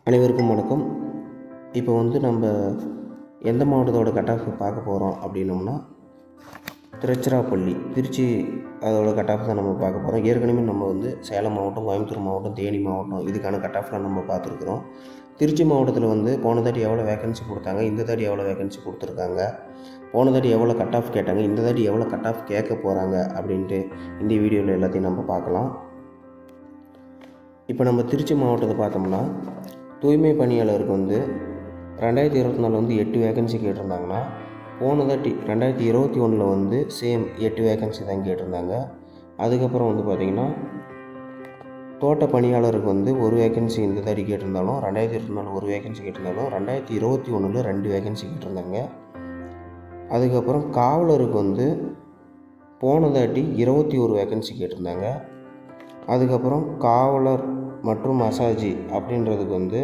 அனைவருக்கும் வணக்கம். இப்போ நம்ம எந்த மாவட்டத்தோட கட் ஆஃப் பார்க்க போகிறோம் அப்படின்னோம்னா, திருச்சிராப்பள்ளி, திருச்சி அதோட கட் ஆஃப் தான் நம்ம பார்க்க போகிறோம். ஏற்கனவே நம்ம சேலம் மாவட்டம், கோயம்புத்தூர் மாவட்டம், தேனி மாவட்டம் இதுக்கான கட் ஆஃப்லாம் நம்ம பார்த்துருக்குறோம். திருச்சி மாவட்டத்தில் போன தாட்டி எவ்வளோ வேகன்சி கொடுத்தாங்க, இந்த தாட்டி எவ்வளோ வேகன்சி கொடுத்துருக்காங்க, போன தாட்டி எவ்வளோ கட் ஆஃப் கேட்டாங்க, இந்த தாட்டி எவ்வளோ கட் ஆஃப் கேட்க போகிறாங்க அப்படின்ட்டு இந்த வீடியோவில் எல்லாத்தையும் நம்ம பார்க்கலாம். இப்போ நம்ம திருச்சி மாவட்டத்தை பார்த்தோம்னா, தூய்மை பணியாளருக்கு 2024 8 வேகன்சி கேட்டிருந்தாங்கன்னா, போன தாட்டி 2021 சேம் 8 வேகன்சி தான் கேட்டிருந்தாங்க. அதுக்கப்புறம் பார்த்திங்கன்னா, தோட்ட பணியாளருக்கு ஒரு வேகன்சி இந்த தாட்டி கேட்டிருந்தாலும், 2024 ஒரு வேகன்சி கேட்டிருந்தாலும், 2021 2 வேகன்சி கேட்டிருந்தாங்க. அதுக்கப்புறம் காவலருக்கு போன தாட்டி 21 வேகன்சி கேட்டிருந்தாங்க. அதுக்கப்புறம் காவலர் மற்றும் மசாஜி அப்படின்றதுக்கு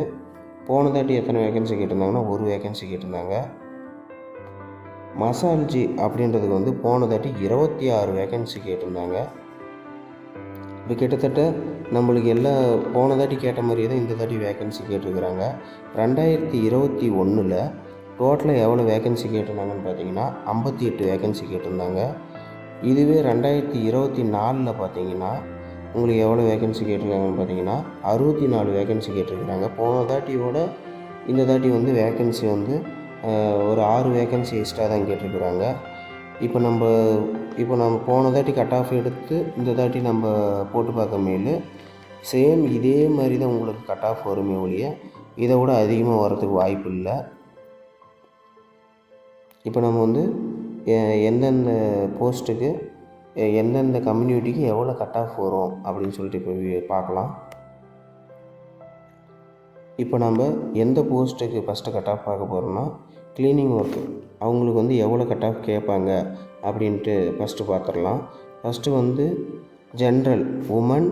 போன தாட்டி எத்தனை வேகன்சி கேட்டிருந்தாங்கன்னா, ஒரு வேகன்சி கேட்டிருந்தாங்க. மசால்ஜி அப்படின்றதுக்கு போன தாட்டி 26 வேகன்சி கேட்டிருந்தாங்க. இப்போ கிட்டத்தட்ட நம்மளுக்கு எல்லாம் போன தாட்டி கேட்ட மாதிரியே தான் இந்த தாட்டி வேகன்சி கேட்டிருக்கிறாங்க. 2021 டோட்டலாக எவ்வளோ வேகன்சி கேட்டிருந்தாங்கன்னு பார்த்தீங்கன்னா 58 வேகன்சி கேட்டிருந்தாங்க. இதுவே 2024 பார்த்தீங்கன்னா உங்களுக்கு எவ்வளோ வேகன்சி கேட்டிருக்காங்கன்னு பார்த்தீங்கன்னா 64 வேகன்சி கேட்டிருக்கிறாங்க. போன தாட்டியோட இந்த தாட்டி வேகன்சி ஒரு 6 வேகன்சி எக்ஸ்ட்ரா தான் கேட்டிருக்கிறாங்க. இப்போ நம்ம போன தாட்டி கட் ஆஃப் எடுத்து இந்த தாட்டி நம்ம போட்டு பார்க்க மேல் சேம் இதே மாதிரி தான் உங்களுக்கு கட் ஆஃப் வருமே ஒழிய இதை விட அதிகமாக வரதுக்கு வாய்ப்பு இல்லை. இப்போ நம்ம எந்தெந்த போஸ்ட்டுக்கு எந்தெந்த கம்யூனிட்டிக்கு எவ்வளோ கட் ஆஃப் வரும் அப்படின்னு சொல்லிட்டு இப்போ பார்க்கலாம். இப்போ நம்ம எந்த போஸ்ட்டுக்கு ஃபஸ்ட்டு கட் ஆஃப் பார்க்க போகிறோம்னா, க்ளீனிங் ஒர்க்கு அவங்களுக்கு எவ்வளோ கட் ஆஃப் கேட்பாங்க அப்படின்ட்டு ஃபஸ்ட்டு பார்த்துடலாம். ஃபஸ்ட்டு ஜென்ரல் உமன்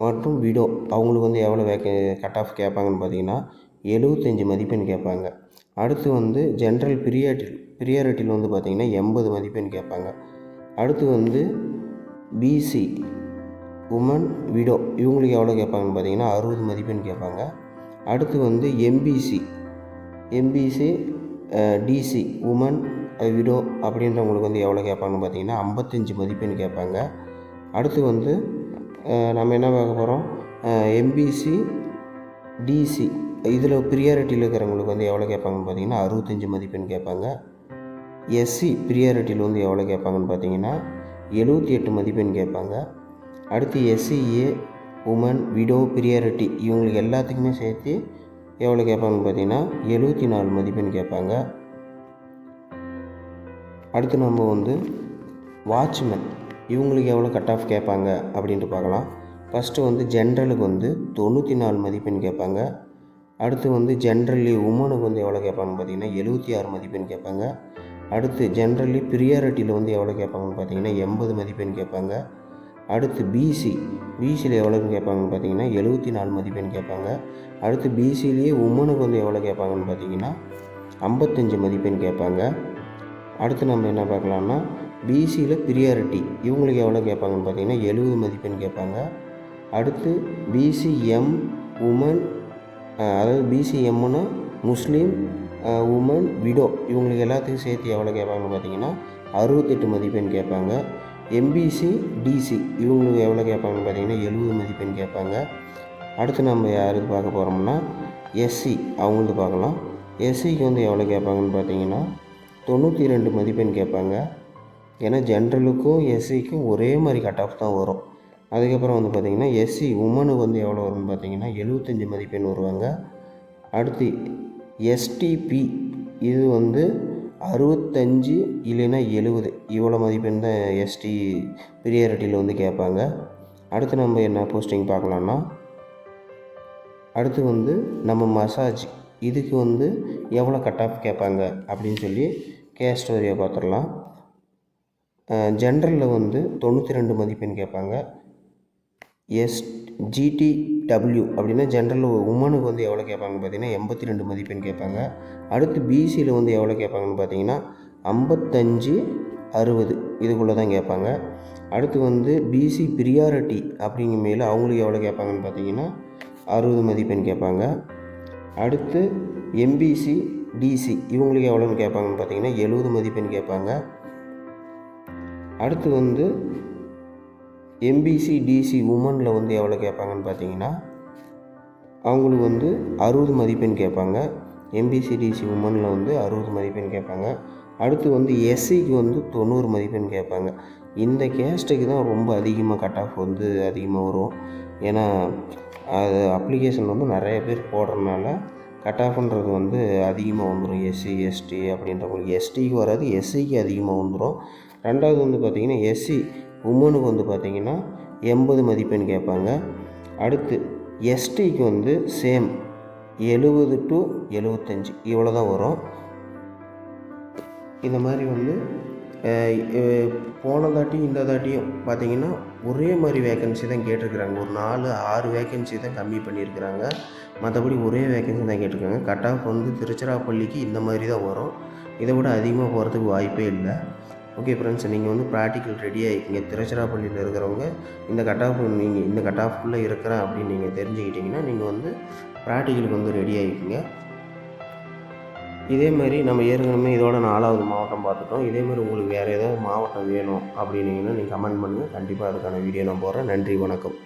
மற்றும் விடோ அவங்களுக்கு எவ்வளோ கட் ஆஃப் கேட்பாங்கன்னு பார்த்தீங்கன்னா 75 மதிப்பெண் கேட்பாங்க. அடுத்து ஜென்ரல் ப்ரியாரிட்டியில் பார்த்திங்கன்னா 80 மதிப்பெண் கேட்பாங்க. அடுத்து பிசி உமன் விடோ இவங்களுக்கு எவ்வளோ கேட்பாங்கன்னு பார்த்தீங்கன்னா 60 மதிப்பெண் கேட்பாங்க. அடுத்து எம்பிசி டிசி உமன் விடோ அப்படின்றவங்களுக்கு எவ்வளோ கேட்பாங்கன்னு பார்த்தீங்கன்னா 55 மதிப்பெண் கேட்பாங்க. அடுத்து நம்ம என்ன பார்க்க போகிறோம், எம்பிசி டிசி இதில் ப்ரியாரிட்டியில் இருக்கிறவங்களுக்கு எவ்வளோ கேட்பாங்கன்னு பார்த்தீங்கன்னா 65 மதிப்பெண் கேட்பாங்க. எஸ்சி ப்ரியாரிட்டியில் எவ்வளோ கேட்பாங்கன்னு பார்த்தீங்கன்னா 78 மதிப்பெண் கேட்பாங்க. அடுத்து எஸ்சிஏ உமன் விடோ ப்ரியாரிட்டி இவங்களுக்கு எல்லாத்துக்குமே சேர்த்து எவ்வளோ கேட்பாங்கன்னு பார்த்தீங்கன்னா 74 மதிப்பெண் கேட்பாங்க. அடுத்து நம்ம வாட்ச்மேன் இவங்களுக்கு எவ்வளோ கட் ஆஃப் கேட்பாங்க அப்படின்ட்டு பார்க்கலாம். ஃபஸ்ட்டு ஜென்ரலுக்கு 94 மதிப்பெண் கேட்பாங்க. அடுத்து ஜென்ரலி உமனுக்கு எவ்வளோ கேட்பாங்கன்னு பார்த்தீங்கன்னா 76 மதிப்பெண் கேட்பாங்க. அடுத்து ஜென்ரலி ப்ரியாரிட்டியில் எவ்வளோ கேட்பாங்கன்னு பார்த்தீங்கன்னா 80 மதிப்பெண் கேட்பாங்க. அடுத்து பிசியில் எவ்வளோன்னு கேட்பாங்கன்னு பார்த்தீங்கன்னா 74 மதிப்பெண் கேட்பாங்க. அடுத்து பிசிலேயே உமனுக்கு எவ்வளோ கேட்பாங்கன்னு பார்த்தீங்கன்னா 55 மதிப்பெண் கேட்பாங்க. அடுத்து நம்ம என்ன பார்க்கலாம்னா, பிசியில் ப்ரியாரிட்டி இவங்களுக்கு எவ்வளோ கேட்பாங்கன்னு பார்த்தீங்கன்னா 70 மதிப்பெண் கேட்பாங்க. அடுத்து பிசிஎம் உமன் அதாவது பிசிஎம்முன்னா முஸ்லீம் உமன் விடோ இவங்களுக்கு எல்லாத்துக்கும் சேர்த்து எவ்வளோ கேட்பாங்கன்னு பார்த்தீங்கன்னா 68 மதிப்பெண் கேட்பாங்க. எம்பிசி டிசி இவங்களுக்கு எவ்வளோ கேட்பாங்கன்னு பார்த்தீங்கன்னா 70 மதிப்பெண் கேட்பாங்க. அடுத்து நம்ம யாருக்கு பார்க்க போகிறோம்னா எஸ்சி அவங்களுக்கு பார்க்கலாம். எஸ்சிக்கு எவ்வளோ கேட்பாங்கன்னு பார்த்தீங்கன்னா 92 மதிப்பெண் கேட்பாங்க. ஏன்னா ஜென்ரலுக்கும் எஸ்சிக்கும் ஒரே மாதிரி கட் ஆஃப் தான் வரும். அதுக்கப்புறம் பார்த்திங்கன்னா எஸ்சி உமனுக்கு எவ்வளோ வரும்னு பார்த்தீங்கன்னா 75 மதிப்பெண் வருவாங்க. அடுத்து எஸ்டிபி இது 65 இல்லைன்னா 70 இவ்வளோ மதிப்பெண் தான் எஸ்டி ப்ரியாரிட்டியில் கேட்பாங்க. அடுத்து நம்ம என்ன போஸ்டிங் பார்க்கலான்னா, அடுத்து நம்ம மசாஜ் இதுக்கு எவ்வளோ கட் ஆஃப் கேட்பாங்க அப்படின்னு சொல்லி கேஸ்ட் வாரியாக பார்த்துடலாம். ஜென்ரலில் 92 மதிப்பெண் கேட்பாங்க. ஜிடிடபிள்யூ அப்படின்னா ஜென்ரல் உமனுக்கு எவ்வளோ கேட்பாங்கன்னு பார்த்தீங்கன்னா 82 மதிப்பெண் கேட்பாங்க. அடுத்து பிசியில் எவ்வளோ கேட்பாங்கன்னு பார்த்தீங்கன்னா 55 60 இதுக்குள்ளே தான் கேட்பாங்க. அடுத்து பிசி ப்ரியாரிட்டி அப்படிங்கிற மேலே அவங்களுக்கு எவ்வளோ கேட்பாங்கன்னு பார்த்தீங்கன்னா 60 மதிப்பெண் கேட்பாங்க. அடுத்து எம்பிசி டிசி இவங்களுக்கு எவ்வளோன்னு கேட்பாங்கன்னு பார்த்தீங்கன்னா 70 மதிப்பெண் கேட்பாங்க. அடுத்து வந்து எம்பிசி டிசி உமனில் வந்து எவ்வளோ கேட்பாங்கன்னு பார்த்தீங்கன்னா அவங்களுக்கு வந்து 60 மதிப்பெண் கேட்பாங்க. எம்பிசி டிசி உமனில் வந்து 60 மதிப்பெண் கேட்பாங்க. அடுத்து வந்து எஸ்சிக்கு வந்து 90 மதிப்பெண் கேட்பாங்க. இந்த கேஸ்ட்டுக்கு தான் ரொம்ப அதிகமாக கட் ஆஃப் வந்து அதிகமாக வரும். ஏன்னா அது அப்ளிகேஷன் வந்து நிறைய பேர் போடுறதுனால கட் ஆஃப்ன்றது வந்து அதிகமாக வந்துடும். எஸ்சி எஸ்டி அப்படின்றவங்களுக்கு எஸ்டிக்கு வராது, எஸ்சிக்கு அதிகமாக வந்துடும். ரெண்டாவது வந்து பார்த்திங்கன்னா எஸ்சி உமனுக்கு வந்து பார்த்திங்கன்னா 80 மதிப்பெண் கேட்பாங்க. அடுத்து எஸ்டிக்கு வந்து சேம் 70 to 75 இவ்வளோ தான் வரும். இந்த மாதிரி வந்து போன தாட்டியும் இந்த தாட்டியும் பார்த்திங்கன்னா ஒரே மாதிரி வேக்கன்சி தான் கேட்டிருக்கிறாங்க. ஒரு 4-6 வேக்கன்சி தான் கம்மி பண்ணியிருக்கிறாங்க. மற்றபடி ஒரே வேக்கன்சி தான் கேட்டிருக்காங்க. கட் ஆஃப் வந்து திருச்சிராப்பள்ளிக்கு இந்த மாதிரி தான் வரும். இதை விட அதிகமாக போகிறதுக்கு வாய்ப்பே இல்லை. ஓகே ஃப்ரெண்ட்ஸ், நீங்கள் வந்து ப்ராக்டிக்கல் ரெடி ஆகிக்கிங்க. திருச்சிராப்பள்ளியில் இருக்கிறவங்க இந்த கட் ஆஃப் நீங்கள் இந்த கட் ஆஃப்குள்ளே இருக்கிறேன் அப்படின்னு நீங்கள் தெரிஞ்சுக்கிட்டிங்கன்னா நீங்கள் வந்து ப்ராக்டிக்கலுக்கு வந்து ரெடி ஆகிக்கிங்க. இதே மாதிரி நம்ம ஏற்கனவே இதோட 4வது மாவட்டம் பார்த்துட்டோம். இதே மாதிரி உங்களுக்கு வேறு ஏதாவது மாவட்டம் வேணும் அப்படின்னீங்கன்னா நீங்கள் கமெண்ட் பண்ணுங்கள். கண்டிப்பாக அதுக்கான வீடியோ நான் போடுறேன். நன்றி, வணக்கம்.